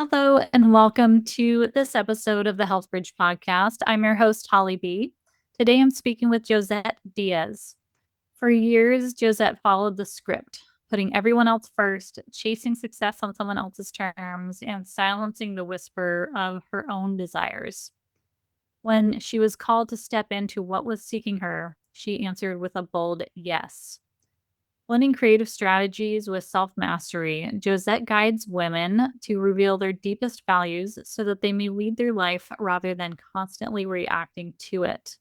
Hello, and welcome to this episode of the Health Bridge podcast. I'm your host, Holly B. Today I'm speaking with Josette Diaz. For years, Josette followed the script, putting everyone else first, chasing success on someone else's terms, and silencing the whisper of her own desires. When she was called to step into what was seeking her, she answered with a bold yes. Blending creative strategies with self mastery, Josette guides women to reveal their deepest values so that they may lead their life rather than constantly reacting to it.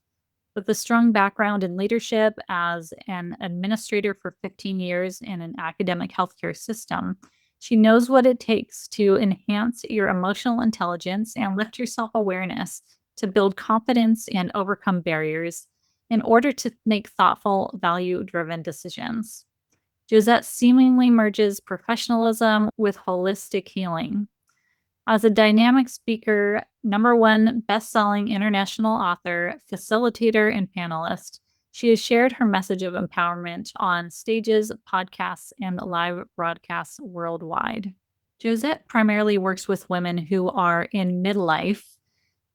With a strong background in leadership as an administrator for 15 years in an academic healthcare system, she knows what it takes to enhance your emotional intelligence and lift your self awareness to build confidence and overcome barriers in order to make thoughtful, value driven decisions. Josette seemingly merges professionalism with holistic healing. As a dynamic speaker, #1 best-selling international author, facilitator, and panelist, she has shared her message of empowerment on stages, podcasts, and live broadcasts worldwide. Josette primarily works with women who are in midlife,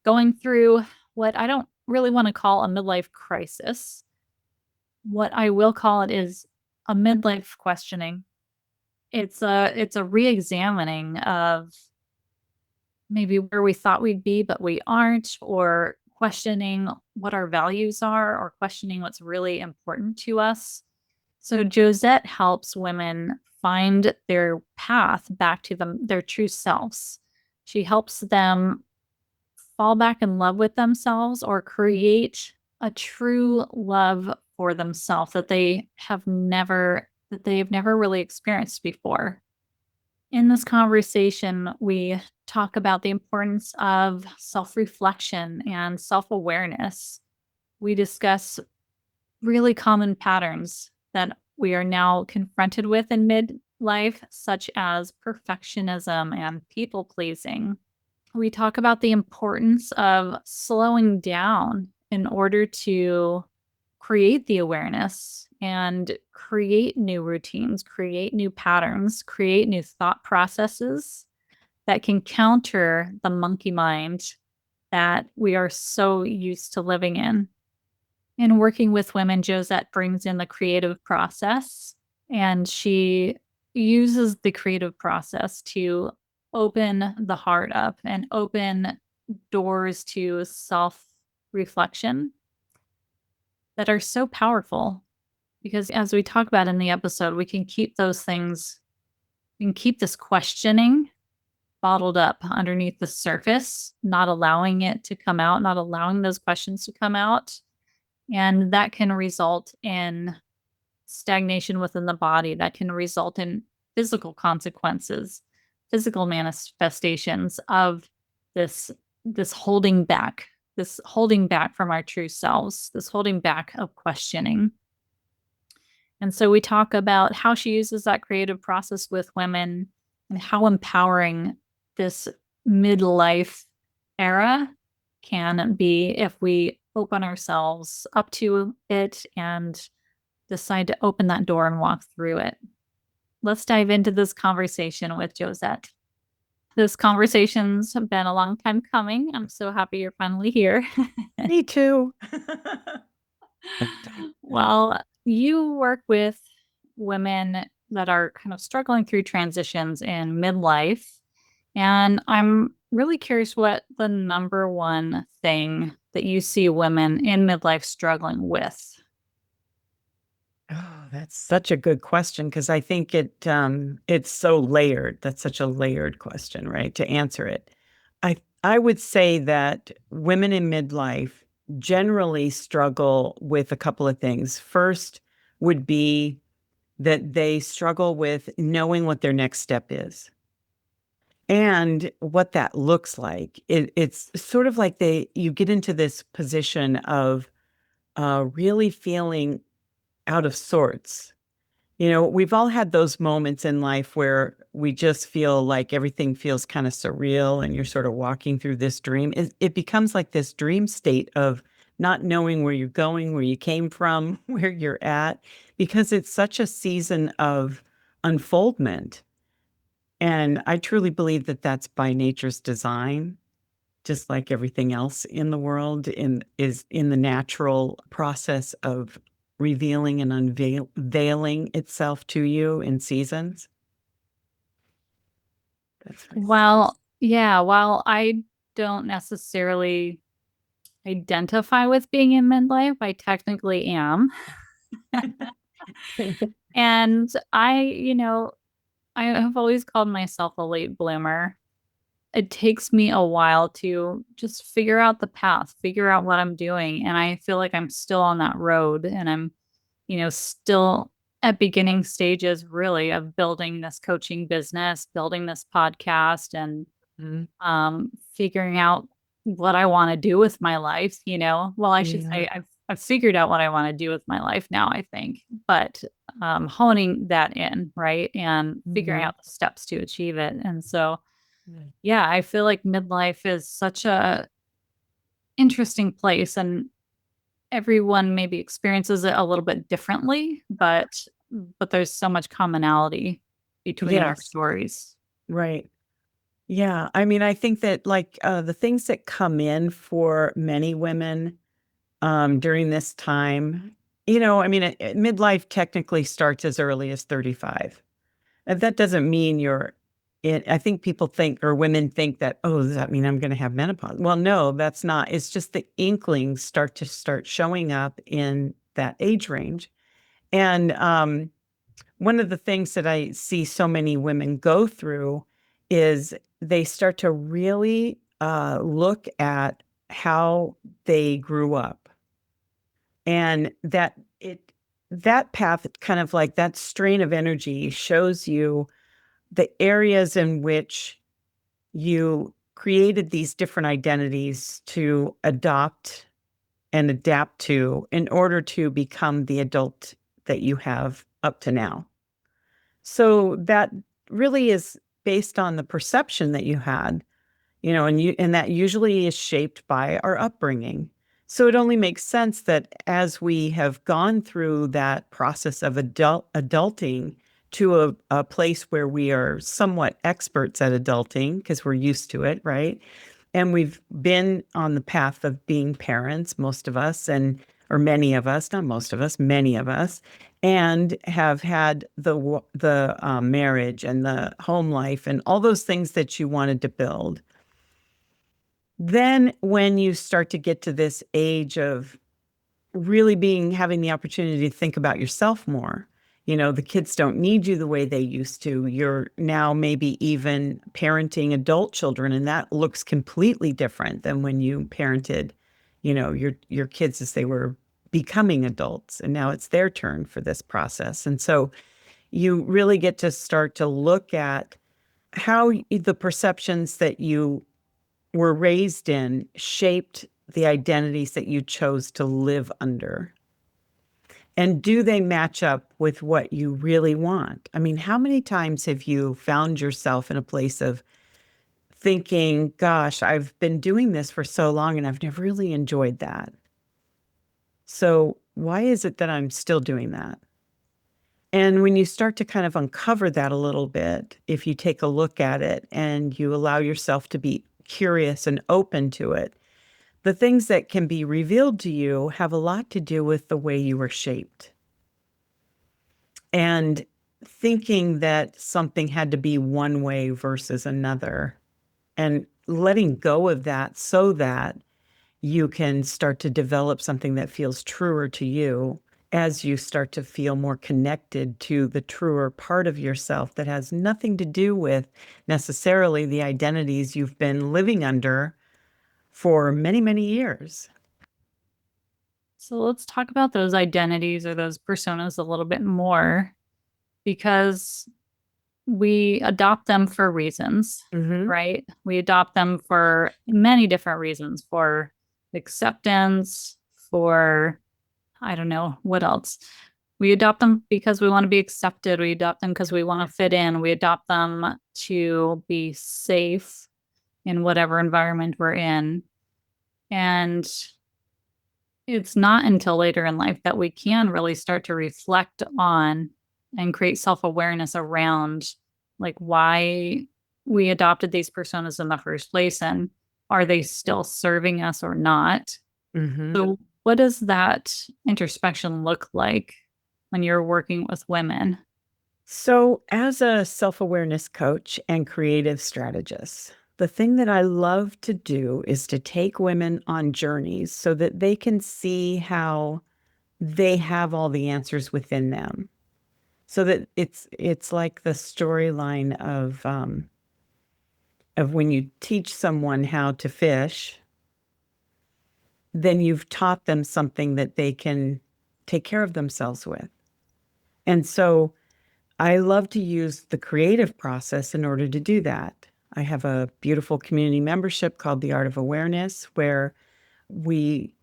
going through what I don't really want to call a midlife crisis. What I will call it is a midlife questioning. It's a re-examining of maybe where we thought we'd be, but we aren't, or questioning what our values are, or questioning what's really important to us. So Josette helps women find their path back to their true selves. She helps them fall back in love with themselves or create a true love for themselves that they have never really experienced before. In this conversation, we talk about the importance of self-reflection and self-awareness. We discuss really common patterns that we are now confronted with in midlife, such as perfectionism and people-pleasing. We talk about the importance of slowing down in order to create the awareness and create new routines, create new patterns, create new thought processes that can counter the monkey mind that we are so used to living in. In working with women, Josette brings in the creative process, and she uses the creative process to open the heart up and open doors to self reflection that are so powerful. Because as we talk about in the episode, we can keep those things, we can keep this questioning bottled up underneath the surface, not allowing it to come out, not allowing those questions to come out. And that can result in stagnation within the body, that can result in physical consequences, physical manifestations of this this holding back, this holding back from our true selves, this holding back of questioning. And so we talk about how she uses that creative process with women and how empowering this midlife era can be if we open ourselves up to it and decide to open that door and walk through it. Let's dive into this conversation with Josette. This conversation's been a long time coming. I'm so happy you're finally here. Me too. Well, you work with women that are kind of struggling through transitions in midlife. And I'm really curious what the #1 thing that you see women in midlife struggling with. Oh, that's such a good question because I think it's so layered. That's such a layered question, right? To answer it. I would say that women in midlife generally struggle with a couple of things. First would be that they struggle with knowing what their next step is and what that looks like. It's sort of like you get into this position of really feeling out of sorts. You know, we've all had those moments in life where we just feel like everything feels kind of surreal and you're sort of walking through this dream. It becomes like this dream state of not knowing where you're going, where you came from, where you're at, because it's such a season of unfoldment. And I truly believe that that's by nature's design, just like everything else in the world is in the natural process of revealing and unveiling itself to you in seasons. That's my Well, yeah, while I don't necessarily identify with being in midlife, I technically am. And I have always called myself a late bloomer. It takes me a while to just figure out the path, figure out what I'm doing. And I feel like I'm still on that road and I'm, still at beginning stages really of building this coaching business, building this podcast and Mhm. figuring out what I want to do with my life, Well, I should Yeah. say I've figured out what I want to do with my life now, I think, but honing that in, right? And figuring Mhm. out the steps to achieve it. And so, yeah, I feel like midlife is such a interesting place and everyone maybe experiences it a little bit differently, but there's so much commonality between our Yes, stories. right. Yeah, I mean, I think that like the things that come in for many women during this time, I mean, midlife technically starts as early as 35. And that doesn't mean you're I think people think, or women think that, oh, does that mean I'm going to have menopause? Well, no, that's not. It's just the inklings start showing up in that age range. And one of the things that I see so many women go through is they start to really look at how they grew up, and that path, kind of like that strain of energy, shows you the areas in which you created these different identities to adopt and adapt to in order to become the adult that you have up to now. So that really is based on the perception that you had, and that usually is shaped by our upbringing. So it only makes sense that as we have gone through that process of adulting to a place where we are somewhat experts at adulting because we're used to it, right? And we've been on the path of being parents, most of us, or many of us, not most of us, many of us, and have had the marriage and the home life and all those things that you wanted to build. Then when you start to get to this age of really having the opportunity to think about yourself more, the kids don't need you the way they used to. You're now maybe even parenting adult children, and that looks completely different than when you parented, your kids as they were becoming adults. And now it's their turn for this process. And so you really get to start to look at how the perceptions that you were raised in shaped the identities that you chose to live under. And do they match up with what you really want? I mean, how many times have you found yourself in a place of thinking, gosh, I've been doing this for so long and I've never really enjoyed that. So why is it that I'm still doing that? And when you start to kind of uncover that a little bit, if you take a look at it and you allow yourself to be curious and open to it, the things that can be revealed to you have a lot to do with the way you were shaped. And thinking that something had to be one way versus another, and letting go of that so that you can start to develop something that feels truer to you as you start to feel more connected to the truer part of yourself that has nothing to do with necessarily the identities you've been living under for many, many years. So let's talk about those identities or those personas a little bit more because we adopt them for reasons, Mm-hmm. right? We adopt them for many different reasons for acceptance, for I don't know what else. We adopt them because we want to be accepted. We adopt them because we want to fit in. We adopt them to be safe in whatever environment we're in. And it's not until later in life that we can really start to reflect on and create self awareness around like why we adopted these personas in the first place, and are they still serving us or not? Mm-hmm. So, what does that introspection look like when you're working with women? So, as a self awareness coach and creative strategist, the thing that I love to do is to take women on journeys so that they can see how they have all the answers within them. So that it's like the storyline of when you teach someone how to fish, then you've taught them something that they can take care of themselves with. And so I love to use the creative process in order to do that. I have a beautiful community membership called the Art of Awareness, where we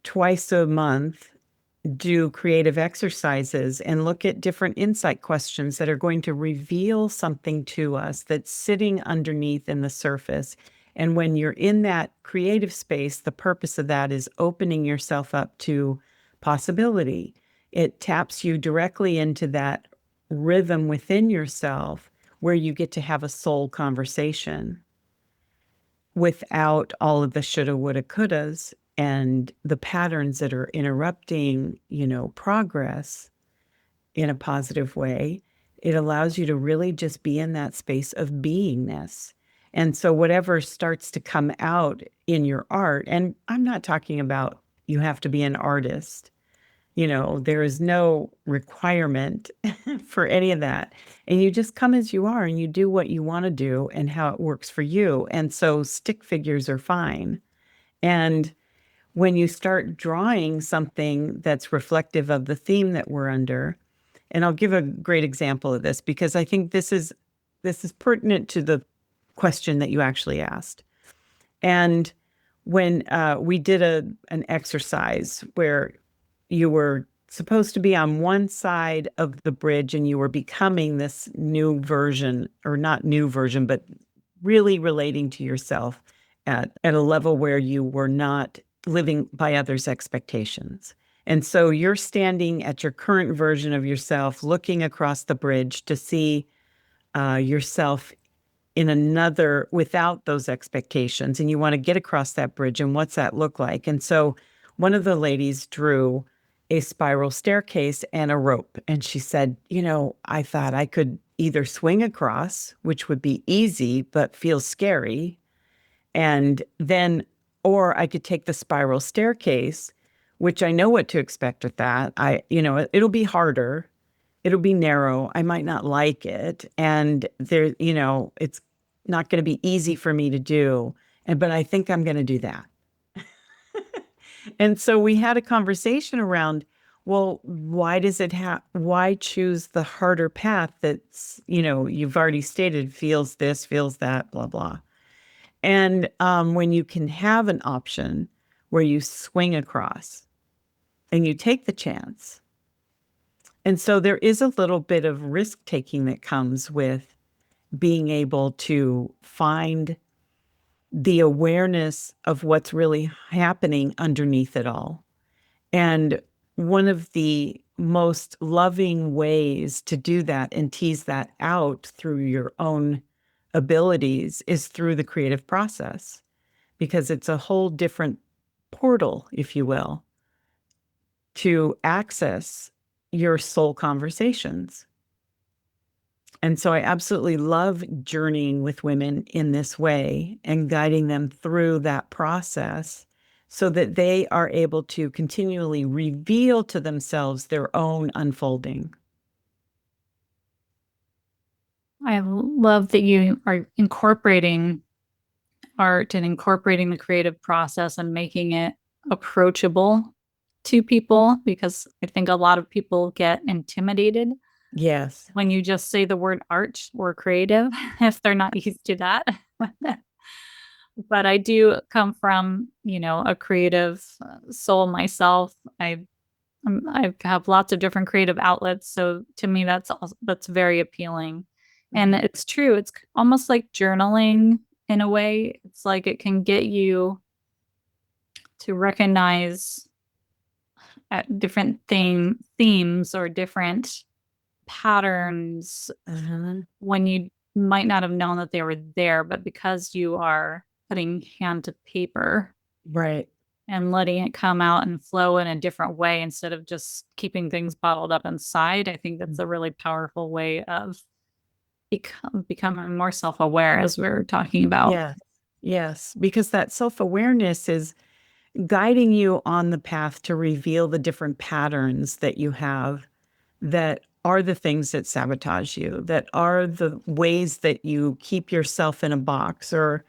twice a month do creative exercises and look at different insight questions that are going to reveal something to us that's sitting underneath in the surface. And when you're in that creative space, the purpose of that is opening yourself up to possibility. It taps you directly into that rhythm within yourself where you get to have a soul conversation without all of the shoulda, woulda, couldas and the patterns that are interrupting, progress in a positive way. It allows you to really just be in that space of beingness. And so whatever starts to come out in your art, and I'm not talking about you have to be an artist. There is no requirement for any of that. And you just come as you are and you do what you want to do and how it works for you. And so stick figures are fine. And when you start drawing something that's reflective of the theme that we're under, and I'll give a great example of this because I think this is pertinent to the question that you actually asked. And when we did an exercise where you were supposed to be on one side of the bridge and you were becoming this new version, or not new version, but really relating to yourself at a level where you were not living by others' expectations. And so you're standing at your current version of yourself, looking across the bridge to see yourself in another without those expectations. And you want to get across that bridge. And what's that look like? And so one of the ladies drew a spiral staircase and a rope. And she said, I thought I could either swing across, which would be easy, but feel scary. And then, or I could take the spiral staircase, which I know what to expect with that. It'll be harder. It'll be narrow. I might not like it. And it's not going to be easy for me to do. But I think I'm going to do that. And so we had a conversation around, well, why choose the harder path that's, you've already stated feels this, feels that, blah, blah. And when you can have an option where you swing across and you take the chance. And so there is a little bit of risk taking that comes with being able to find the awareness of what's really happening underneath it all. And one of the most loving ways to do that and tease that out through your own abilities is through the creative process, because it's a whole different portal, if you will, to access your soul conversations. And so I absolutely love journeying with women in this way and guiding them through that process so that they are able to continually reveal to themselves their own unfolding. I love that you are incorporating art and incorporating the creative process and making it approachable to people, because I think a lot of people get intimidated Yes. when you just say the word art or creative if they're not used to that. But I do come from, a creative soul myself. I have lots of different creative outlets, so to me that's very appealing. And it's true, it's almost like journaling in a way. It's like it can get you to recognize at different themes or different patterns when you might not have known that they were there, but because you are putting hand to paper, Right. and letting it come out and flow in a different way instead of just keeping things bottled up inside, I think that's a really powerful way of becoming more self-aware, as we are talking about. Yes. Yes. Because that self-awareness is guiding you on the path to reveal the different patterns that you have that are the things that sabotage you, that are the ways that you keep yourself in a box or,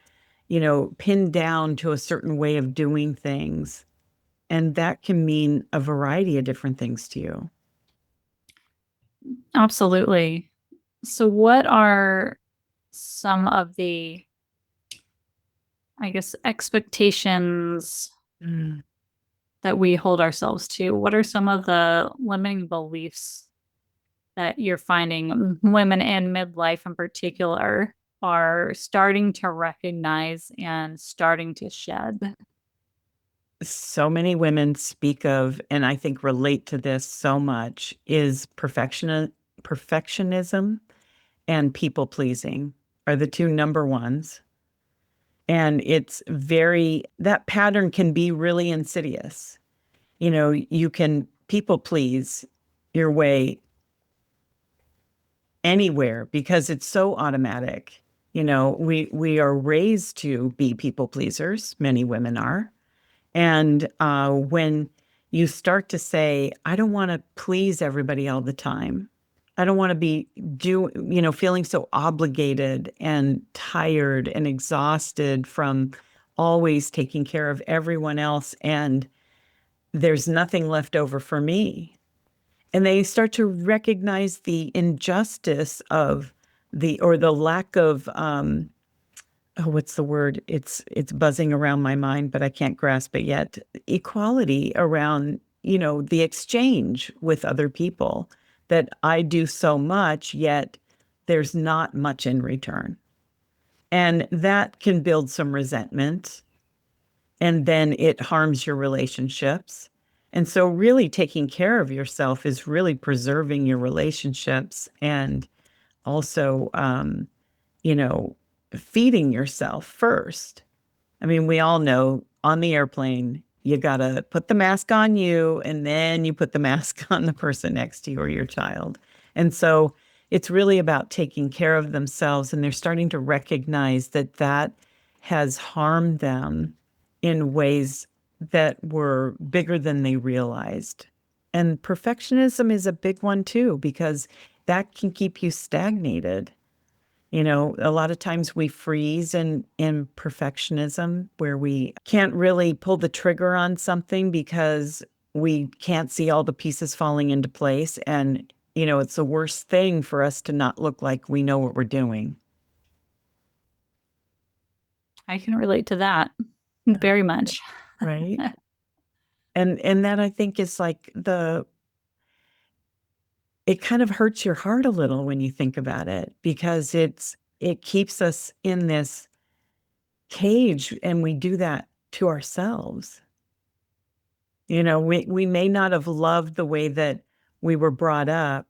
pinned down to a certain way of doing things. And that can mean a variety of different things to you. Absolutely. So what are some of the, I guess, expectations Mm. that we hold ourselves to? What are some of the limiting beliefs that you're finding women in midlife in particular are starting to recognize and starting to shed? So many women speak of, and I think relate to this so much, is perfectionism and people pleasing are the two number ones. And that pattern can be really insidious. You can people please your way anywhere because it's so automatic. We are raised to be people pleasers. Many women are. And when you start to say, I don't want to please everybody all the time. I don't want to be feeling so obligated and tired and exhausted from always taking care of everyone else. And there's nothing left over for me. And they start to recognize the injustice of the lack of oh, what's the word? It's buzzing around my mind, but I can't grasp it yet. Equality around, the exchange with other people, that I do so much, yet there's not much in return. And that can build some resentment, and then it harms your relationships. And so really taking care of yourself is really preserving your relationships and also you know, feeding yourself first. I mean, we all know on the airplane, you got to put the mask on you and then you put the mask on the person next to you or your child. And so it's really about taking care of themselves. And they're starting to recognize that that has harmed them in ways that were bigger than they realized. And perfectionism is a big one too, because that can keep you stagnated. A lot of times we freeze in perfectionism where we can't really pull the trigger on something because we can't see all the pieces falling into place. And, it's the worst thing for us to not look like we know what we're doing. I can relate to that very much. Right. And that I think is like it kind of hurts your heart a little when you think about it because it keeps us in this cage and we do that to ourselves. We may not have loved the way that we were brought up,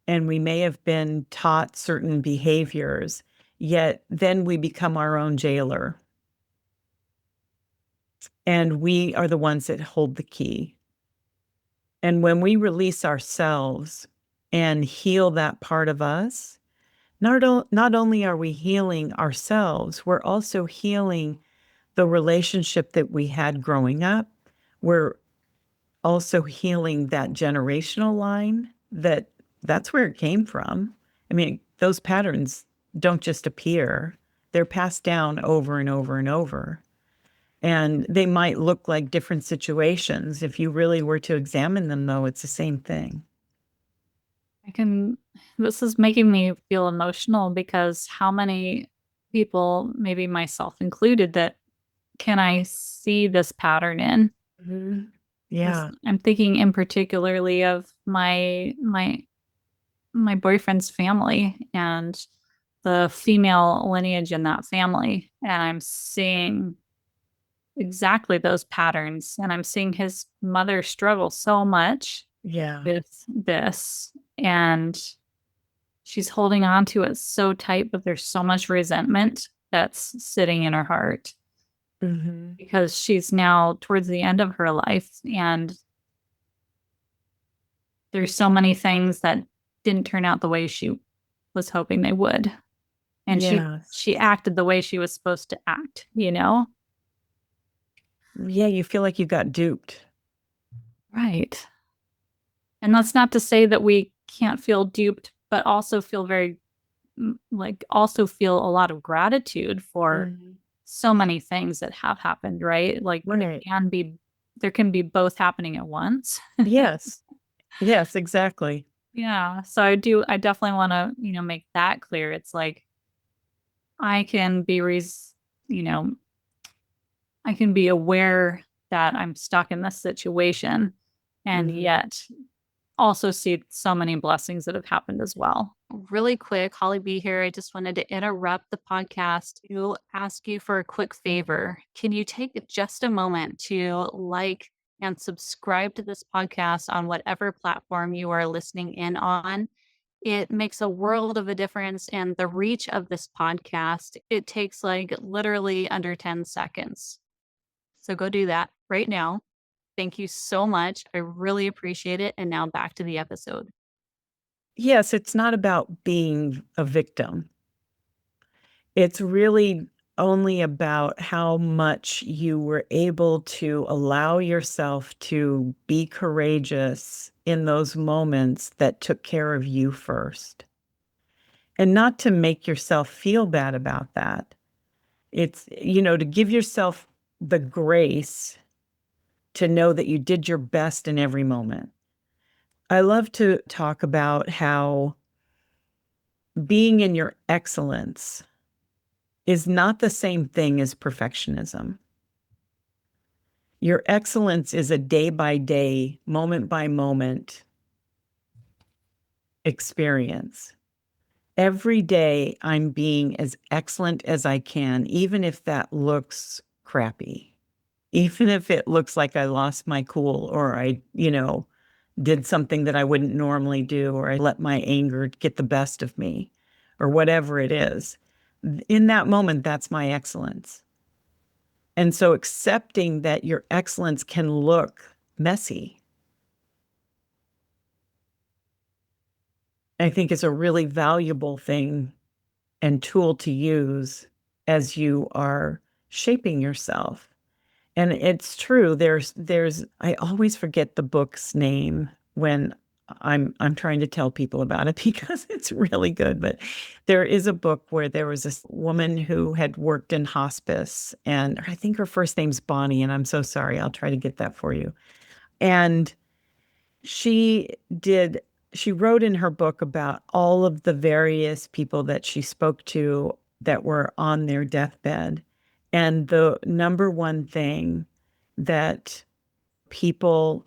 and we may have been taught certain behaviors, yet then we become our own jailer. And we are the ones that hold the key. And when we release ourselves and heal that part of us, not only are we healing ourselves, we're also healing the relationship that we had growing up. We're also healing that generational line that's where it came from. I mean, those patterns don't just appear. They're passed down over and over and over. And they might look like different situations. If you really were to examine them, though, it's the same thing. This is making me feel emotional because how many people, maybe myself included, that can I see this pattern in? Mhm. Yeah. I'm thinking in particularly of my boyfriend's family and the female lineage in that family. And I'm seeing exactly those patterns. And I'm seeing his mother struggle so much Yeah. with this. and she's holding on to it so tight, but there's so much resentment that's sitting in her heart Mm-hmm. because she's now towards the end of her life, and there's so many things that didn't turn out the way she was hoping they would. And Yes. she acted the way she was supposed to act, you know? Yeah, you feel like you got duped. Right. And that's not to say that we can't feel duped, but also feel very like also feel a lot of gratitude for Mm-hmm. so many things that have happened, right? Like Right. there can be both happening at once. Yes. Yes, exactly. Yeah. So I definitely want to, make that clear. It's like I can be you know, I can be aware that I'm stuck in this situation and Mm-hmm. yet also see so many blessings that have happened as well. Really quick, Holly B here. I just wanted to interrupt the podcast to ask you for a quick favor. Can you take just a moment to like and subscribe to this podcast on whatever platform you are listening in on? It makes a world of a difference. And the reach of this podcast, it takes like literally under 10 seconds. So go do that right now. Thank you so much. I really appreciate it. And now back to the episode. Yes, it's not about being a victim. It's really only about how much you were able to allow yourself to be courageous in those moments that took care of you first. And not to make yourself feel bad about that. It's, to give yourself the grace to know that you did your best in every moment. I love to talk about how being in your excellence is not the same thing as perfectionism. Your excellence is a day by day, moment by moment experience. Every day, I'm being as excellent as I can, even if that looks crappy, even if it looks like I lost my cool or I, did something that I wouldn't normally do, or I let my anger get the best of me, or whatever it is. In that moment, that's my excellence. And so accepting that your excellence can look messy, I think is a really valuable thing and tool to use as you are shaping yourself. And it's true. There's I always forget the book's name when I'm trying to tell people about it because it's really good. But there is a book where there was this woman who had worked in hospice, and I think her first name's Bonnie, and I'm so sorry. I'll try to get that for you. And she did she wrote in her book about all of the various people that she spoke to that were on their deathbed. And the number one thing that people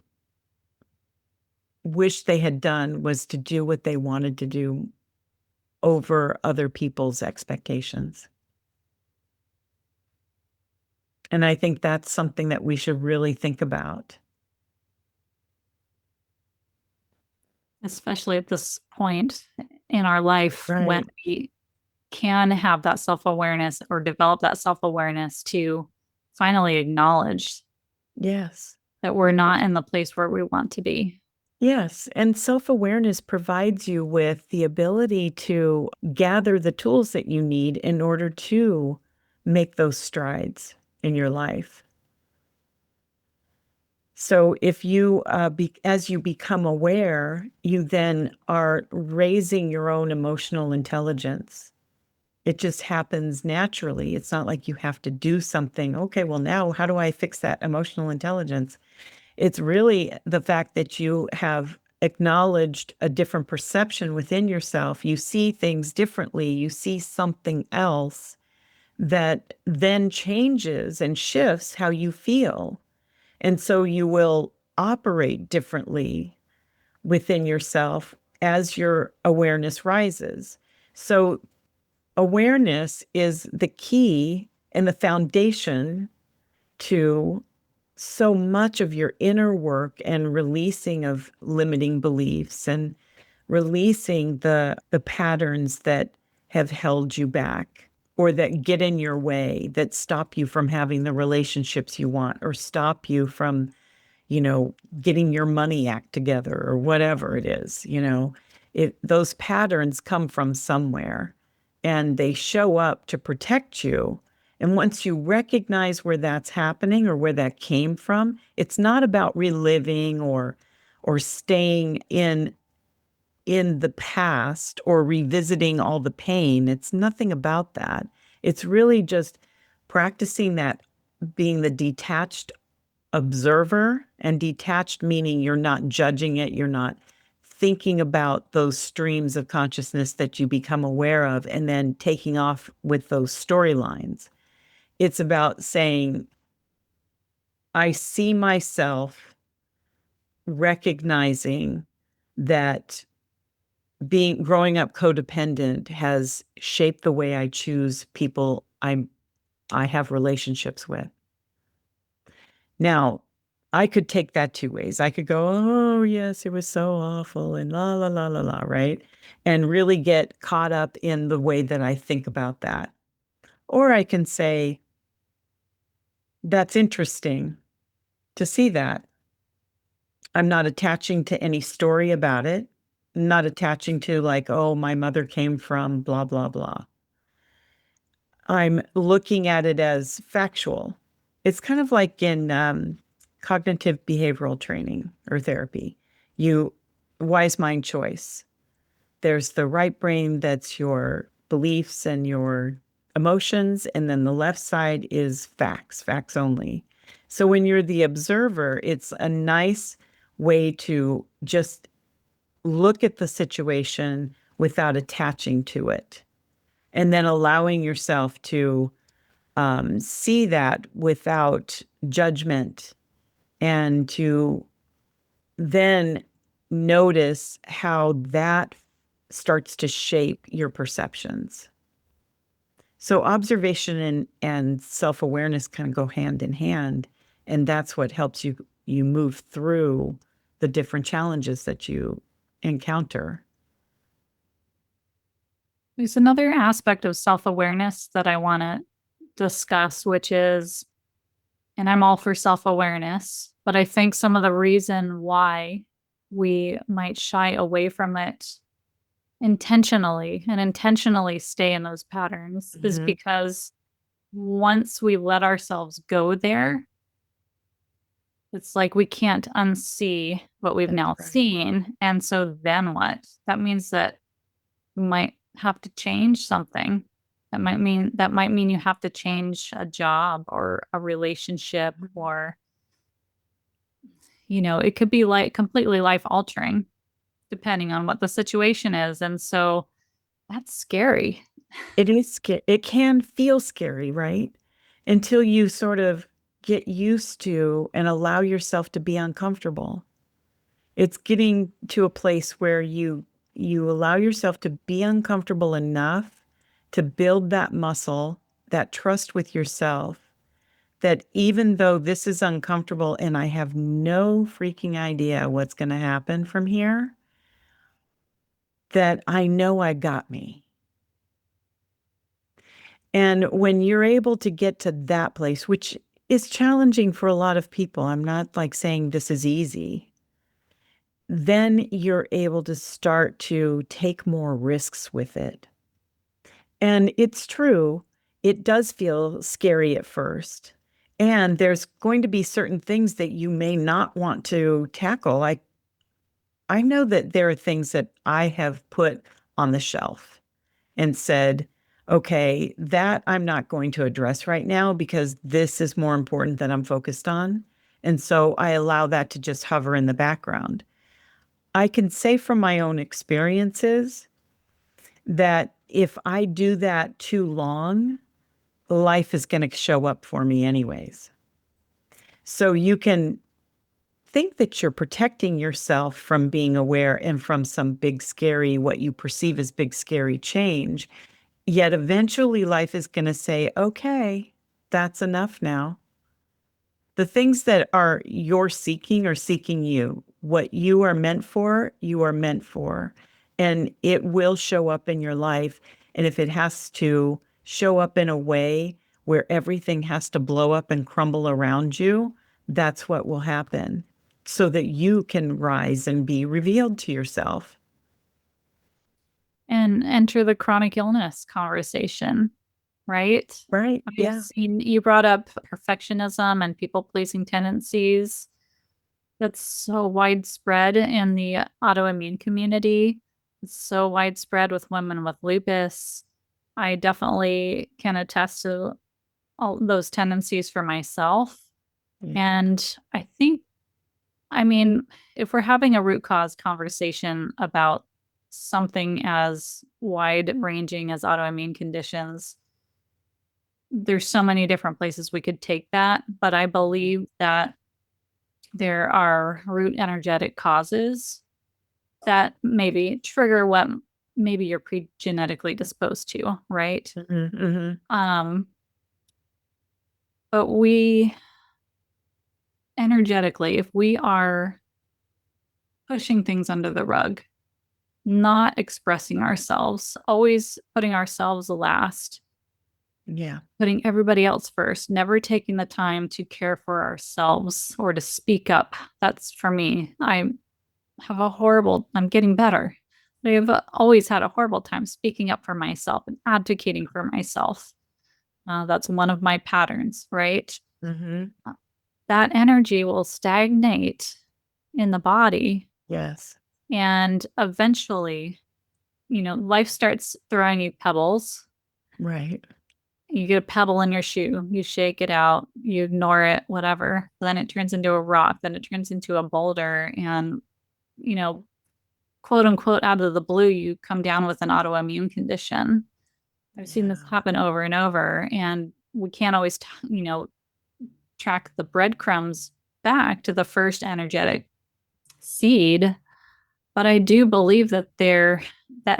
wish they had done was to do what they wanted to do over other people's expectations. And I think that's something that we should really think about. Especially at this point in our life when Right. we can have that self awareness or develop that self awareness to finally acknowledge Yes. that we're not in the place where we want to be. Yes. And self awareness provides you with the ability to gather the tools that you need in order to make those strides in your life. So if you, as you become aware, you then are raising your own emotional intelligence. It just happens naturally. It's not like you have to do something. Okay, well, now how do I fix that emotional intelligence? It's really the fact that you have acknowledged a different perception within yourself. You see things differently. You see something else that then changes and shifts how you feel. And so you will operate differently within yourself as your awareness rises. So awareness is the key and the foundation to so much of your inner work and releasing of limiting beliefs and releasing the patterns that have held you back or that get in your way, that stop you from having the relationships you want or stop you from, getting your money act together or whatever it is, those patterns come from somewhere and they show up to protect you. And once you recognize where that's happening or where that came from, it's not about reliving or staying in the past or revisiting all the pain. It's nothing about that. It's really just practicing that, being the detached observer, and detached meaning you're not judging it, you're not thinking about those streams of consciousness that you become aware of and then taking off with those storylines. It's about saying, I see myself recognizing that growing up codependent has shaped the way I choose people I have relationships with. Now, I could take that two ways. I could go, oh, yes, it was so awful and la, la, la, la, la, right? And really get caught up in the way that I think about that. Or I can say, that's interesting to see that. I'm not attaching to any story about it. I'm not attaching to like, oh, my mother came from blah, blah, blah. I'm looking at it as factual. It's kind of like in cognitive behavioral training or therapy. Wise mind choice. There's the right brain that's your beliefs and your emotions, and then the left side is facts only. So when you're the observer, it's a nice way to just look at the situation without attaching to it, and then allowing yourself to see that without judgment, and to then notice how that starts to shape your perceptions. So observation and self-awareness kind of go hand in hand, and that's what helps you move through the different challenges that you encounter. There's another aspect of self-awareness that I want to discuss, which is, and I'm all for self-awareness, but I think some of the reason why we might shy away from it intentionally stay in those patterns is because once we let ourselves go there, it's like we can't unsee what we've now seen. And so then what? That means that we might have to change something. That might mean you have to change a job or a relationship, or it could be like completely life altering depending on what the situation is. And so that's scary. It is scary. It can feel scary, right? Until you sort of get used to and allow yourself to be uncomfortable. It's getting to a place where you allow yourself to be uncomfortable enough to build that muscle, that trust with yourself, that even though this is uncomfortable and I have no freaking idea what's going to happen from here, that I know I got me. And when you're able to get to that place, which is challenging for a lot of people, I'm not like saying this is easy, then you're able to start to take more risks with it. And it's true, it does feel scary at first. And there's going to be certain things that you may not want to tackle. I know that there are things that I have put on the shelf and said, okay, that I'm not going to address right now because this is more important that I'm focused on. And so I allow that to just hover in the background. I can say from my own experiences that if I do that too long, life is going to show up for me anyways. So you can think that you're protecting yourself from being aware and from some big, scary, what you perceive as big, scary change. Yet eventually life is going to say, okay, that's enough now. The things that are you're seeking are seeking you. What you are meant for, you are meant for. and it will show up in your life. And if it has to show up in a way where everything has to blow up and crumble around you, that's what will happen so that you can rise and be revealed to yourself. And enter the chronic illness conversation, right? Right. I've Yeah. seen you brought up perfectionism and people pleasing tendencies. That's so widespread in the autoimmune community. It's so widespread with women with lupus. I definitely can attest to all those tendencies for myself. Yeah. And I think, I mean, if we're having a root cause conversation about something as wide ranging as autoimmune conditions, there's so many different places we could take that. But I believe that there are root energetic causes that maybe trigger what maybe you're pre-genetically disposed to, right? Mm-hmm, mm-hmm. Um, but we energetically, if we are pushing things under the rug, not expressing ourselves, always putting ourselves last, Yeah. putting everybody else first, never taking the time to care for ourselves or to speak up. That's for me. I'm getting better. I've always had a horrible time speaking up for myself and advocating for myself. That's one of my patterns, right? Mm-hmm. Uh, That energy will stagnate in the body. Yes. And eventually, life starts throwing you pebbles. Right. You get a pebble in your shoe, you shake it out, you ignore it, whatever. Then it turns into a rock, then it turns into a boulder. And, you know, quote unquote, out of the blue, you come down with an autoimmune condition. I've seen this Yeah. happen over and over. And we can't always, track the breadcrumbs back to the first energetic seed. But I do believe that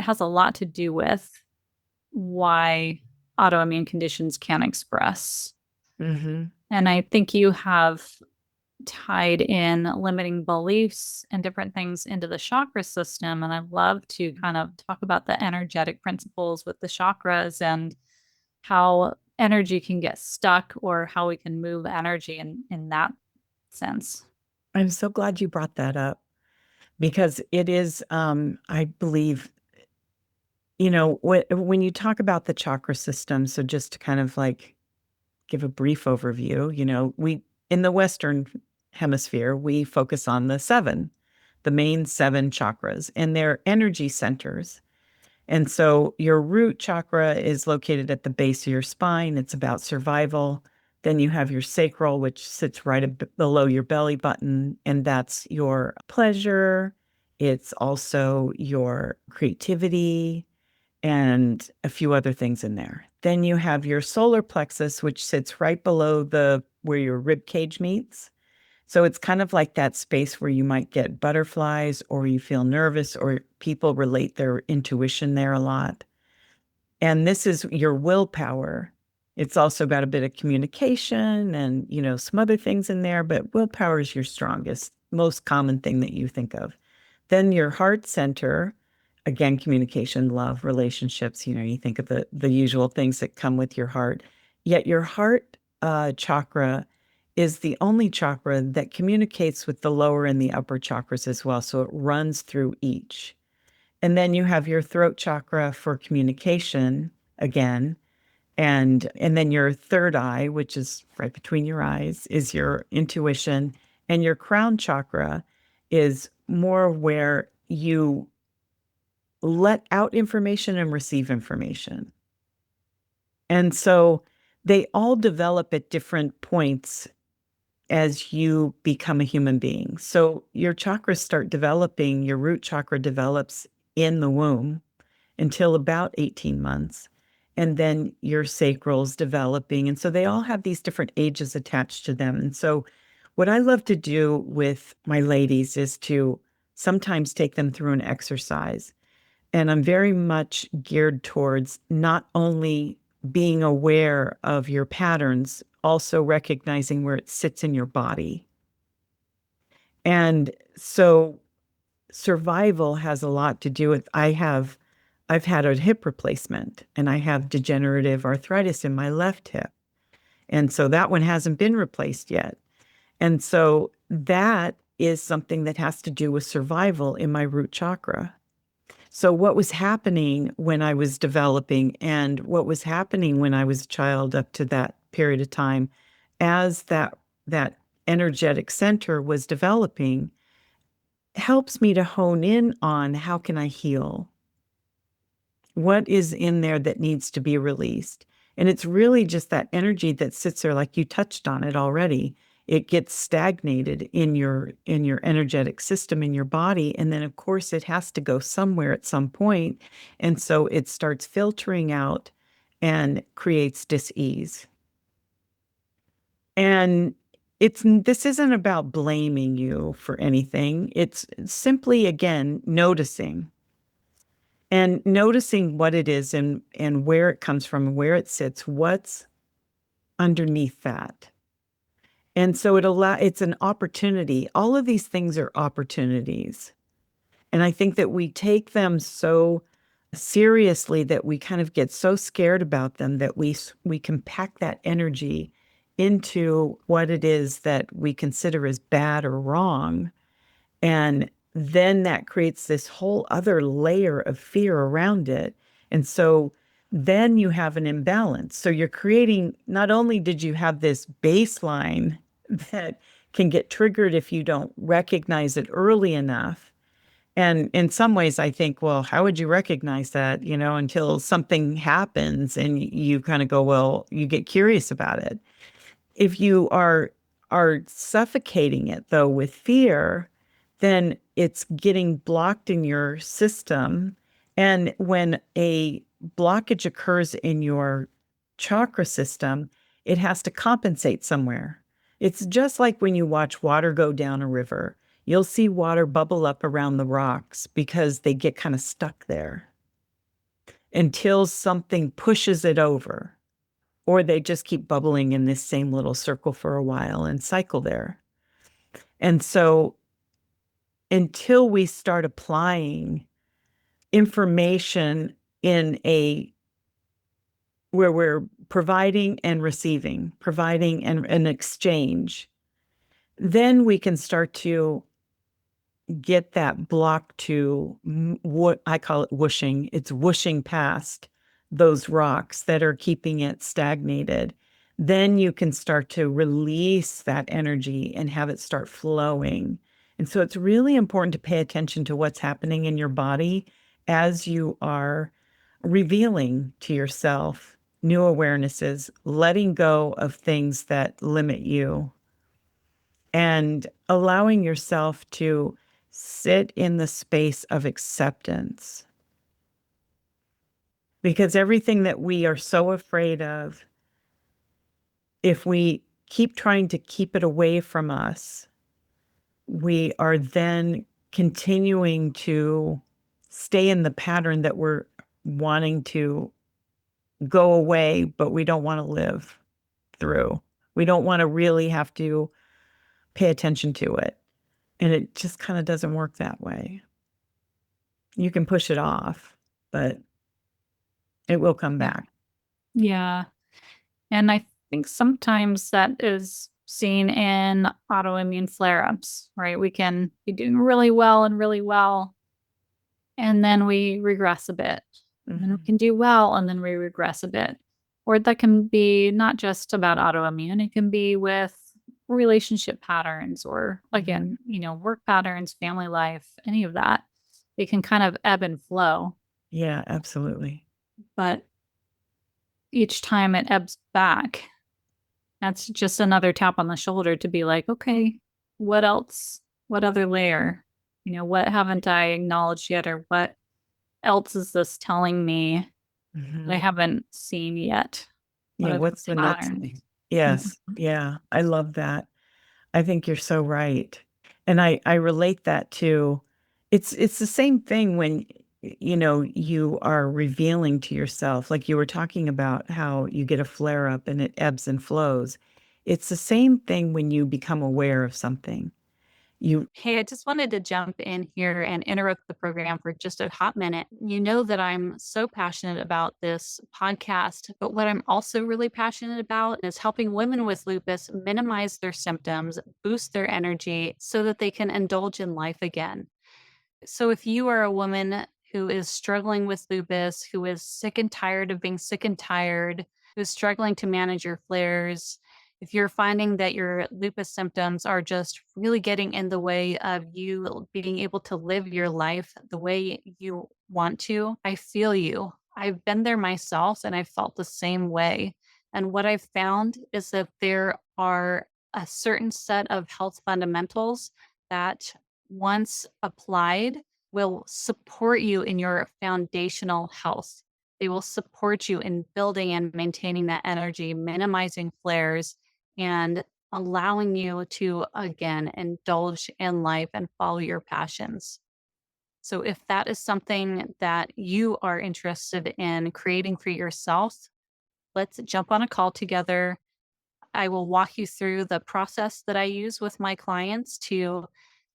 has a lot to do with why autoimmune conditions can express. Mm-hmm. And I think you have tied in limiting beliefs and different things into the chakra system. And I love to kind of talk about the energetic principles with the chakras and how energy can get stuck or how we can move energy in that sense. I'm so glad you brought that up because it is, I believe, when you talk about the chakra system, so just to kind of like give a brief overview, we in the Western hemisphere, we focus on the main seven chakras, and they're energy centers. And so your root chakra is located at the base of your spine. It's about survival. Then you have your sacral, which sits right below your belly button, and that's your pleasure. It's also your creativity and a few other things in there. Then you have your solar plexus, which sits right below the where your rib cage meets. So it's kind of like that space where you might get butterflies or you feel nervous or people relate their intuition there a lot. And this is your willpower. It's also got a bit of communication and, some other things in there, but willpower is your strongest, most common thing that you think of. Then your heart center, again, communication, love, relationships, you think of the usual things that come with your heart. Yet your heart chakra is the only chakra that communicates with the lower and the upper chakras as well. So it runs through each. And then you have your throat chakra for communication again. And then your third eye, which is right between your eyes, is your intuition. And your crown chakra is more where you let out information and receive information. And so they all develop at different points as you become a human being. So your chakras start developing, your root chakra develops in the womb until about 18 months. And then your sacral's developing. And so they all have these different ages attached to them. And so what I love to do with my ladies is to sometimes take them through an exercise. And I'm very much geared towards not only being aware of your patterns, also recognizing where it sits in your body. And so survival has a lot to do with I've had a hip replacement and I have degenerative arthritis in my left hip. And so that one hasn't been replaced yet. And so that is something that has to do with survival in my root chakra. So what was happening when I was developing and what was happening when I was a child up to that period of time, as that energetic center was developing, helps me to hone in on how can I heal? What is in there that needs to be released? And it's really just that energy that sits there, like you touched on it already. It gets stagnated in your energetic system in your body. And then of course it has to go somewhere at some point. And so it starts filtering out and creates dis-ease. And this isn't about blaming you for anything. It's simply, again, noticing and noticing what it is and where it comes from and where it sits, what's underneath that. And so it's an opportunity. All of these things are opportunities. And I think that we take them so seriously that we kind of get so scared about them that we can pack that energy into what it is that we consider as bad or wrong. And then that creates this whole other layer of fear around it. And so then you have an imbalance. So you're creating, not only did you have this baseline that can get triggered if you don't recognize it early enough. And in some ways, I think, well, how would you recognize that, until something happens and you kind of go, well, you get curious about it. If you are suffocating it, though, with fear, then it's getting blocked in your system. And when a blockage occurs in your chakra system, it has to compensate somewhere. It's just like when you watch water go down a river. You'll see water bubble up around the rocks because they get kind of stuck there until something pushes it over, or they just keep bubbling in this same little circle for a while and cycle there. And so until we start applying information where we're providing and receiving, providing and an exchange, then we can start to get that block to what I call it whooshing. It's whooshing past those rocks that are keeping it stagnated. Then you can start to release that energy and have it start flowing. And so it's really important to pay attention to what's happening in your body as you are revealing to yourself new awarenesses, letting go of things that limit you, and allowing yourself to sit in the space of acceptance. Because everything that we are so afraid of, if we keep trying to keep it away from us, we are then continuing to stay in the pattern that we're wanting to go away, but we don't want to live through. We don't want to really have to pay attention to it. And it just kind of doesn't work that way. You can push it off, but it will come back. Yeah. And I think sometimes that is seen in autoimmune flare-ups, right? We can be doing really well, and then we regress a bit. And then we can do well, and then we regress a bit. Or that can be not just about autoimmune, it can be with relationship patterns or, again, work patterns, family life, any of that. It can kind of ebb and flow. Yeah, absolutely. But each time it ebbs back, that's just another tap on the shoulder to be like, okay, what else? What other layer? What haven't I acknowledged yet? Or what else is this telling me that I haven't seen yet? Yeah, what's the next thing? Yes. Yeah, I love that. I think you're so right. And I relate that to, it's the same thing when you are revealing to yourself, like you were talking about how you get a flare up and it ebbs and flows. It's the same thing when you become aware of something. Hey, I just wanted to jump in here and interrupt the program for just a hot minute. You know that I'm so passionate about this podcast, but what I'm also really passionate about is helping women with lupus minimize their symptoms, boost their energy so that they can indulge in life again. So if you are a woman who is struggling with lupus, who is sick and tired of being sick and tired, who's struggling to manage your flares, if you're finding that your lupus symptoms are just really getting in the way of you being able to live your life the way you want to, I feel you. I've been there myself and I felt the same way. And what I've found is that there are a certain set of health fundamentals that once applied, will support you in your foundational health. They will support you in building and maintaining that energy, minimizing flares, and allowing you to, again, indulge in life and follow your passions. So, if that is something that you are interested in creating for yourself, let's jump on a call together. I will walk you through the process that I use with my clients to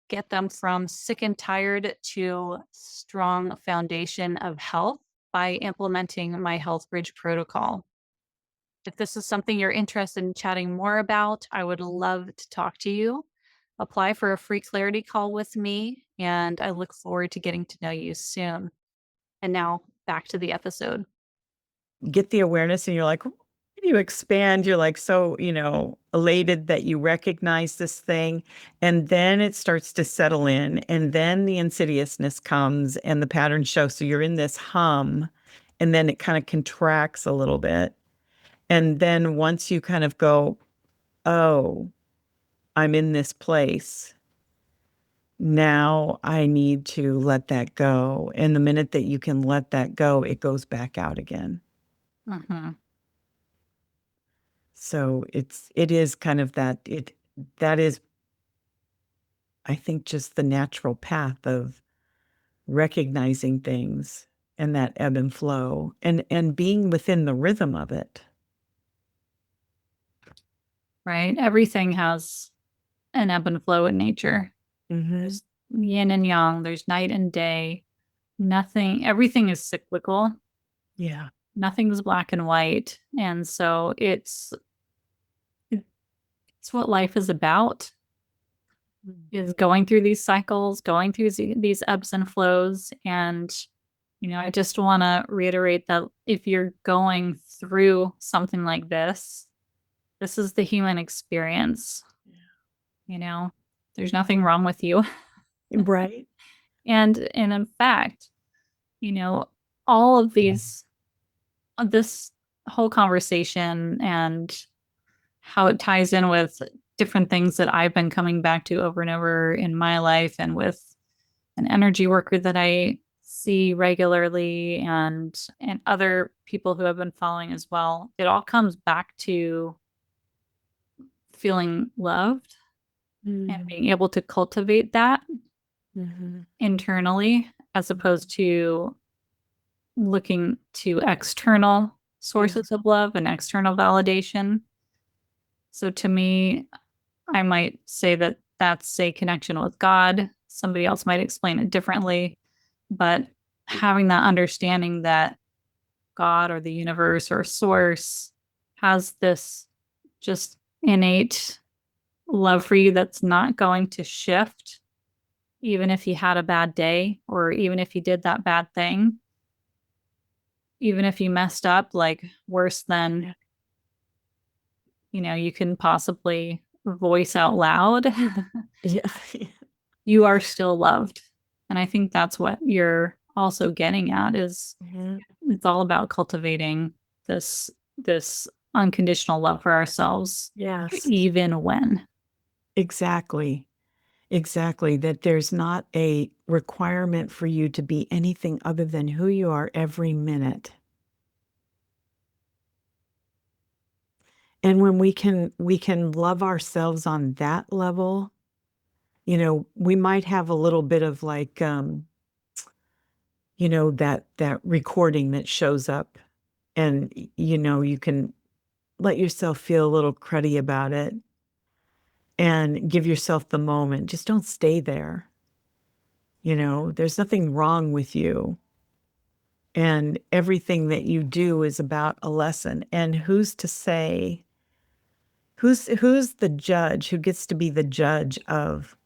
get them from sick and tired to strong foundation of health by implementing my Health Bridge protocol. If this is something you're interested in chatting more about, I would love to talk to you. Apply for a free clarity call with me, and I look forward to getting to know you soon. And now back to the episode. get the awareness and you're like, you expand, you're like so, elated that you recognize this thing. And then it starts to settle in. And then the insidiousness comes and the patterns show. So you're in this hum, and then it kind of contracts a little bit. And then once you kind of go, oh, I'm in this place. Now I need to let that go. And the minute that you can let that go, it goes back out again. Mm-hmm. So it is kind of that is, I think, just the natural path of recognizing things and that ebb and flow and being within the rhythm of it. Right? Everything has an ebb and flow in nature. Mm-hmm. There's yin and yang, there's night and day. Everything is cyclical. Yeah. Nothing's black and white. And so it's what life is about, is going through these cycles, going through these ebbs and flows. And, I just want to reiterate that if you're going through something like this is the human experience. You know, there's nothing wrong with you. Right. And in fact, all of this whole conversation and how it ties in with different things that I've been coming back to over and over in my life, and with an energy worker that I see regularly, and other people who have been following as well. It all comes back to feeling loved and being able to cultivate that Mm-hmm. internally, as opposed to looking to external sources of love and external validation. So to me, I might say that that's a connection with God. Somebody else might explain it differently, but having that understanding that God or the universe or source has this just innate love for you that's not going to shift, even if you had a bad day, or even if you did that bad thing, even if you messed up like worse than you can possibly voice out loud. Yeah. You are still loved. And I think that's what you're also getting at, is Mm-hmm. it's all about cultivating this unconditional love for ourselves, Yes. even when. Exactly. Exactly. That there's not a requirement for you to be anything other than who you are every minute. And when we can love ourselves on that level, we might have a little bit of like that recording that shows up, and you can let yourself feel a little cruddy about it. and give yourself the moment. Just don't stay there. There's nothing wrong with you. And everything that you do is about a lesson. And who's to say, who's the judge, who gets to be the judge of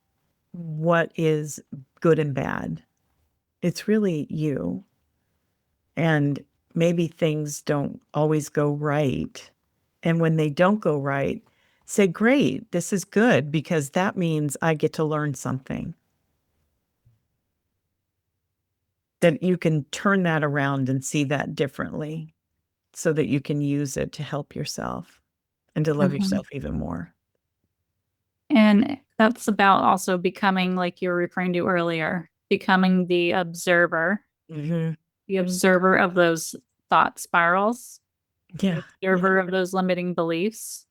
what is good and bad? It's really you. And maybe things don't always go right. And when they don't go right, say, great, this is good, because that means I get to learn something. That you can turn that around and see that differently so that you can use it to help yourself and to love yourself even more. And that's about also becoming, like you were referring to earlier, becoming Mm-hmm. the observer of those thought spirals, the Yeah. observer of those limiting beliefs,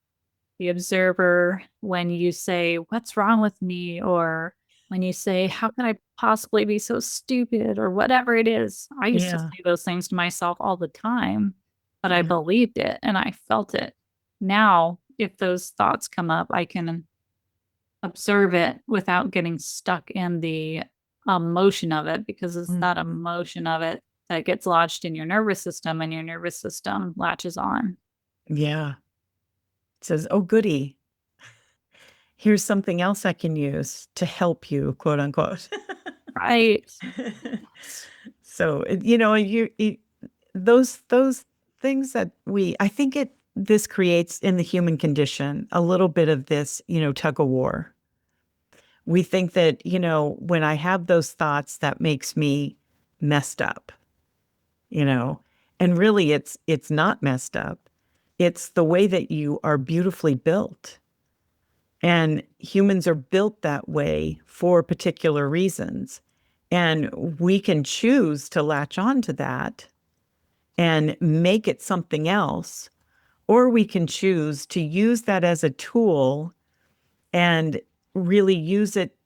the observer when you say, "What's wrong with me?" or when you say, "How can I possibly be so stupid?" or whatever it is. I used to Yeah. say those things to myself all the time, but I Yeah. believed it and I felt it. Now, if those thoughts come up, I can observe it without getting stuck in the emotion of it, because it's that Mhm. emotion of it that gets lodged in your nervous system and your nervous system latches on. Yeah. It says, oh, goody. Here's something else I can use to help you, quote unquote. Right. So, those things that I think this creates in the human condition a little bit of this, tug of war. We think that, when I have those thoughts, that makes me messed up, you know, and really it's not messed up. It's the way that you are beautifully built. And humans are built that way for particular reasons. And we can choose to latch on to that and make it something else, or we can choose to use that as a tool and really use it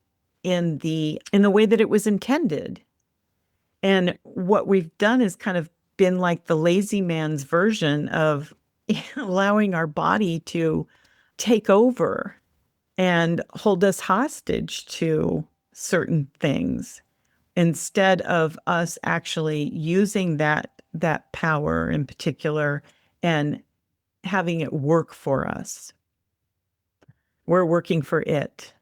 in the way that it was intended. And what we've done is kind of been like the lazy man's version of allowing our body to take over and hold us hostage to certain things instead of us actually using that power in particular and having it work for us. We're working for it.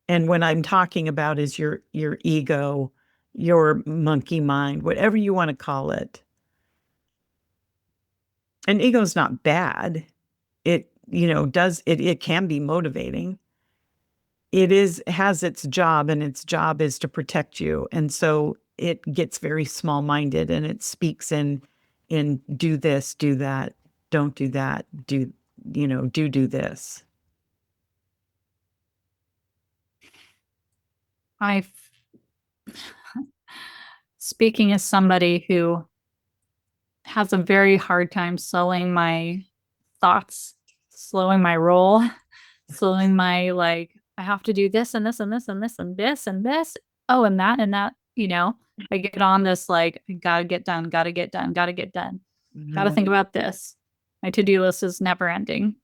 And what I'm talking about is your ego, your monkey mind, whatever you want to call it. And ego's not bad. It, it can be motivating. Has its job, and its job is to protect you. And so it gets very small-minded, and it speaks in do this, do that, don't do that, do this. I, speaking as somebody who has a very hard time slowing my thoughts, slowing my roll, slowing my, like, I have to do this and this and this and this and this and this. Oh, and that and that, I get on this, like, gotta get done, gotta get done, gotta get done, gotta Mhm. think about this. My to-do list is never ending.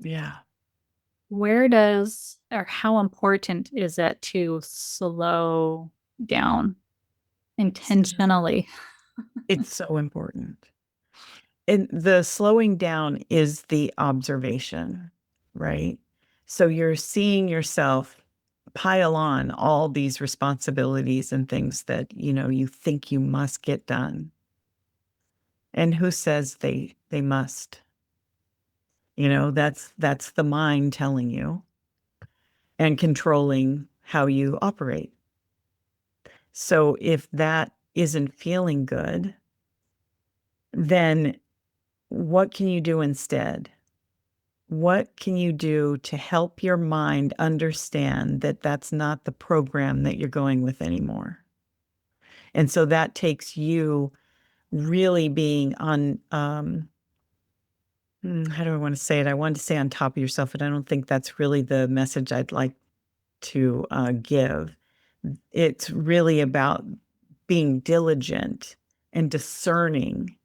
Yeah. Where does, or how important is it to slow down intentionally? It's so important. And the slowing down is the observation, right? So you're seeing yourself pile on all these responsibilities and things that, you think you must get done. And who says they must? That's the mind telling you and controlling how you operate. So if that isn't feeling good, then what can you do instead? What can you do to help your mind understand that that's not the program that you're going with anymore? And so that takes you really being on, how do I want to say it? I wanted to say on top of yourself, but I don't think that's really the message I'd like to give. It's really about being diligent and discerning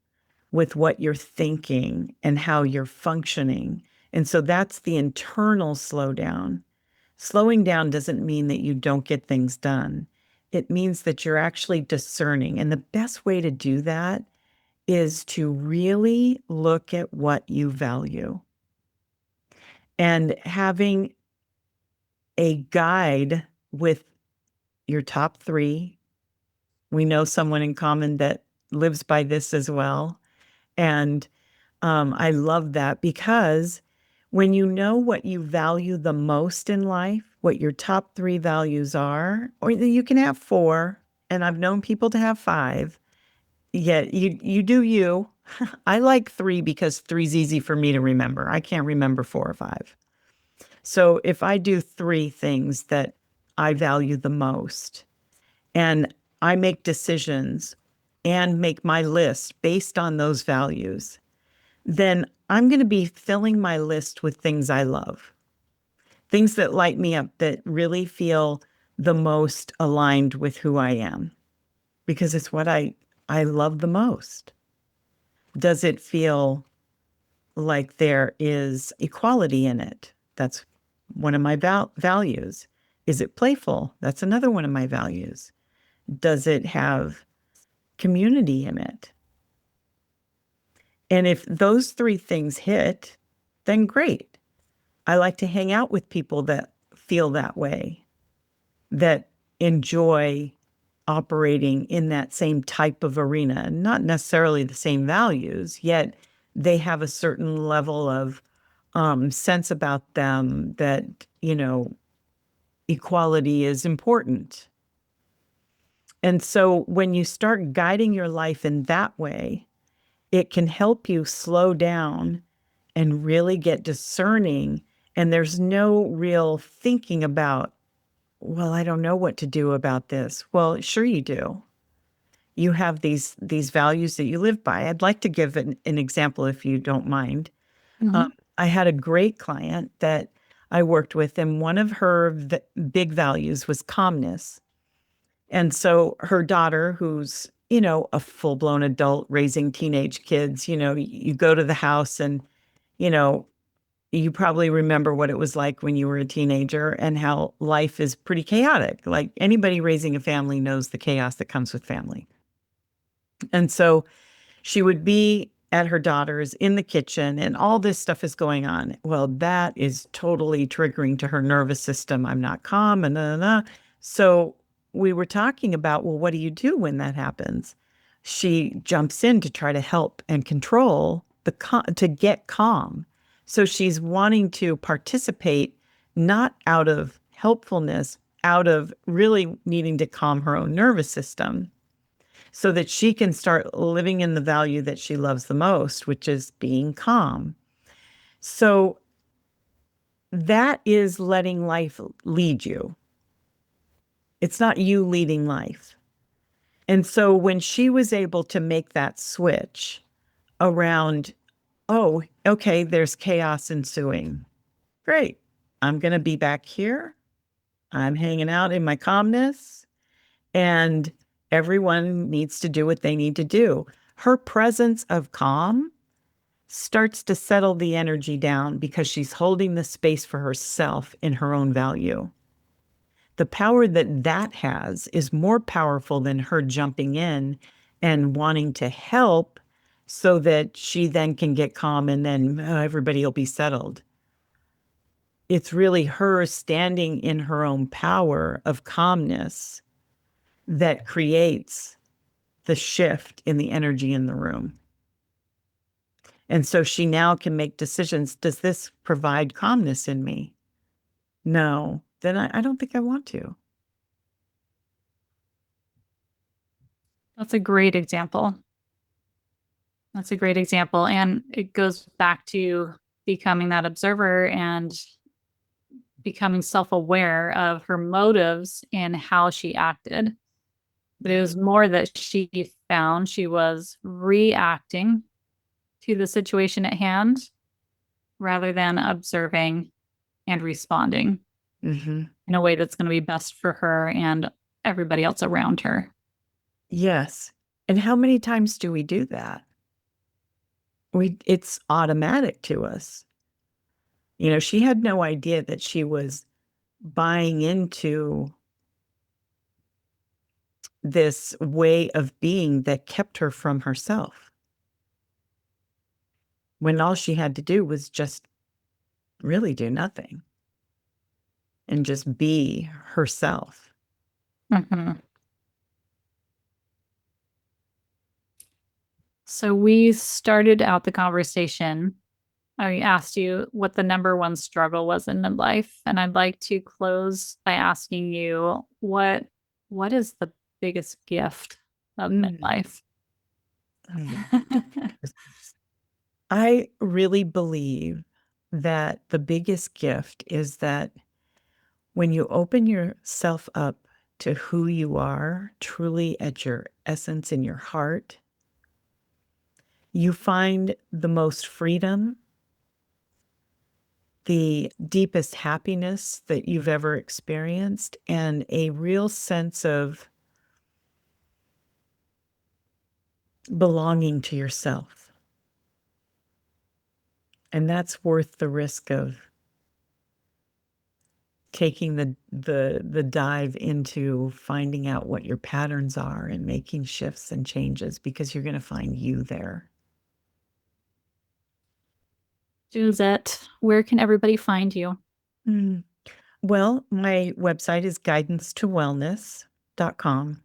with what you're thinking and how you're functioning And so that's the internal slowdown. Slowing down doesn't mean that you don't get things done. It means that you're actually discerning. And the best way to do that is to really look at what you value. And having a guide with your top three. We know someone in common that lives by this as well. And I love that because when you know what you value the most in life, what your top three values are, or you can have four, and I've known people to have five, yet you do you. I like three because three's easy for me to remember. I can't remember four or five. So if I do three things that I value the most, and I make decisions and make my list based on those values, then I'm going to be filling my list with things I love, things that light me up, that really feel the most aligned with who I am, because it's what I love the most. Does it feel like there is equality in it? That's one of my values. Is it playful? That's another one of my values. Does it have community in it? And if those three things hit, then great. I like to hang out with people that feel that way, that enjoy operating in that same type of arena, not necessarily the same values, yet they have a certain level of sense about them that, equality is important. And so when you start guiding your life in that way, it can help you slow down and really get discerning. And there's no real thinking about, well, I don't know what to do about this. Well, sure you do. You have these values that you live by. I'd like to give an example, if you don't mind. Mhm. I had a great client that I worked with, and one of her big values was calmness. And so her daughter, who's, a full-blown adult raising teenage kids, you go to the house and, you know, you probably remember what it was like when you were a teenager and how life is pretty chaotic. Like anybody raising a family knows the chaos that comes with family. And so she would be at her daughter's in the kitchen and all this stuff is going on. Well, that is totally triggering to her nervous system. I'm not calm and So we were talking about, well, what do you do when that happens? She jumps in to try to help and control to get calm. So she's wanting to participate, not out of helpfulness, out of really needing to calm her own nervous system so that she can start living in the value that she loves the most, which is being calm. So that is letting life lead you. It's not you leading life. And so when she was able to make that switch around, oh, okay, there's chaos ensuing. Great. I'm going to be back here. I'm hanging out in my calmness, and everyone needs to do what they need to do. Her presence of calm starts to settle the energy down because she's holding the space for herself in her own value. The power that has is more powerful than her jumping in and wanting to help so that she then can get calm and then everybody will be settled. It's really her standing in her own power of calmness that creates the shift in the energy in the room. And so she now can make decisions. Does this provide calmness in me? No. Then I don't think I want to. That's a great example. That's a great example. And it goes back to becoming that observer and becoming self aware of her motives and how she acted. But it was more that she found she was reacting to the situation at hand rather than observing and responding Mm-hmm. in a way that's going to be best for her and everybody else around her. Yes. And how many times do we do that? It's automatic to us. She had no idea that she was buying into this way of being that kept her from herself, when all she had to do was just really do nothing and just be herself. Mm-hmm. So we started out the conversation. I asked you what the number one struggle was in midlife, and I'd like to close by asking you what is the biggest gift of Mm. midlife? Mm. I really believe that the biggest gift is that when you open yourself up to who you are, truly at your essence in your heart, you find the most freedom, the deepest happiness that you've ever experienced, and a real sense of belonging to yourself. And that's worth the risk of taking the dive into finding out what your patterns are and making shifts and changes, because you're going to find you there. Josette, where can everybody find you? Mm. Well, my website is guidancetowellness.com.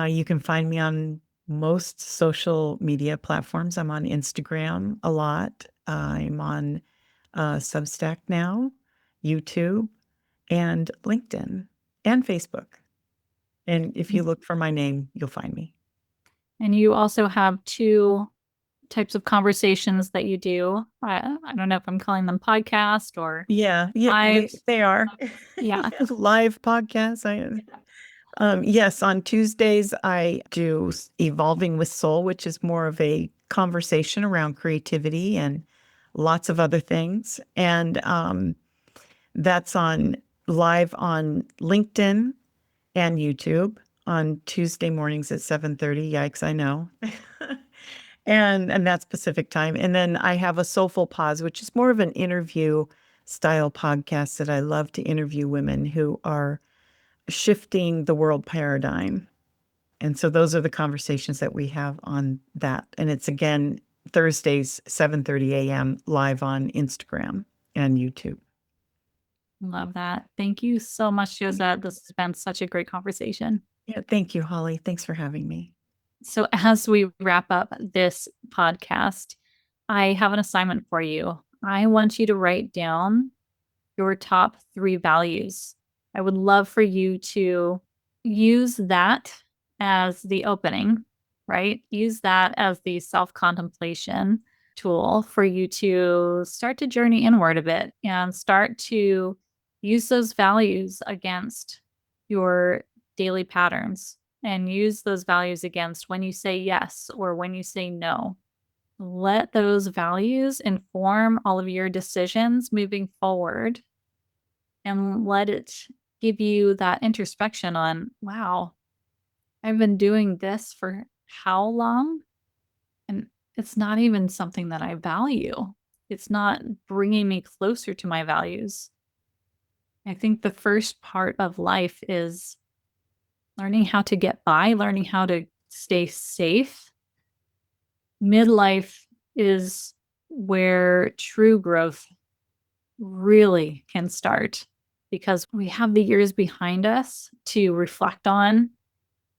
You can find me on most social media platforms. I'm on Instagram a lot. I'm on Substack now, YouTube, and LinkedIn, and Facebook. And if you look for my name, you'll find me. And you also have two types of conversations that you do. I don't know if I'm calling them podcast or Yeah, live. they are. Yeah. Live podcasts. Yes, on Tuesdays, I do Evolving with Soul, which is more of a conversation around creativity and lots of other things. And that's on live on LinkedIn and YouTube on Tuesday mornings at 7:30. Yikes, I know. And that's Pacific time. And then I have a Soulful Pause, which is more of an interview style podcast that I love to interview women who are shifting the world paradigm. And so those are the conversations that we have on that. And it's again Thursdays, 7:30 a.m. live on Instagram and YouTube. Love that. Thank you so much, Josette. This has been such a great conversation. Yeah, thank you, Holly. Thanks for having me. So, as we wrap up this podcast, I have an assignment for you. I want you to write down your top 3 values. I would love for you to use that as the opening, right? Use that as the self contemplation tool for you to start to journey inward a bit and start to use those values against your daily patterns and use those values against when you say yes or when you say no. Let those values inform all of your decisions moving forward and let it give you that introspection on, wow, I've been doing this for how long? And it's not even something that I value. It's not bringing me closer to my values. I think the first part of life is learning how to get by, learning how to stay safe. Midlife is where true growth really can start because we have the years behind us to reflect on,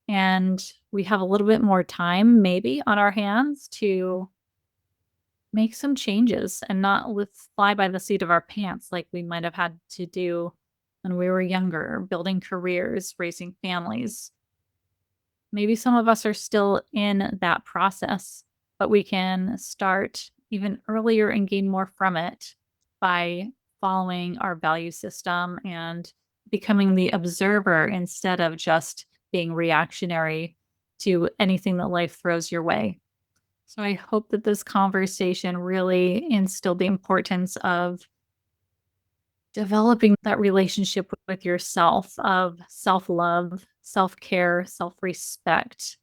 and we have a little bit more time maybe on our hands to make some changes and not let's fly by the seat of our pants like we might have had to do when we were younger, building careers, raising families. Maybe some of us are still in that process, but we can start even earlier and gain more from it by following our value system and becoming the observer instead of just being reactionary to anything that life throws your way. So I hope that this conversation really instilled the importance of developing that relationship with yourself, of self love, self care, self respect.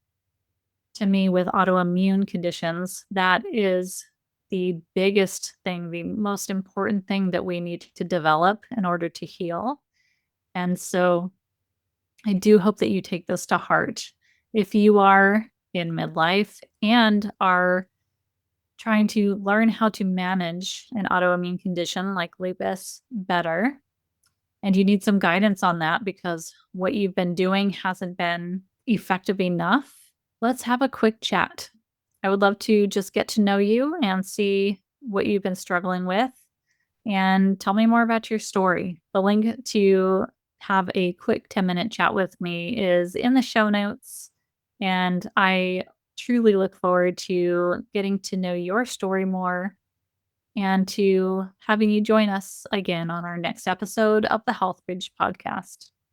To me, with autoimmune conditions, that is the biggest thing, the most important thing that we need to develop in order to heal. And so I do hope that you take this to heart. If you are in midlife and are trying to learn how to manage an autoimmune condition like lupus better, and you need some guidance on that because what you've been doing hasn't been effective enough, let's have a quick chat. I would love to just get to know you and see what you've been struggling with and tell me more about your story. The link to have a quick 10-minute chat with me is in the show notes. And I truly look forward to getting to know your story more and to having you join us again on our next episode of the Health Bridge podcast.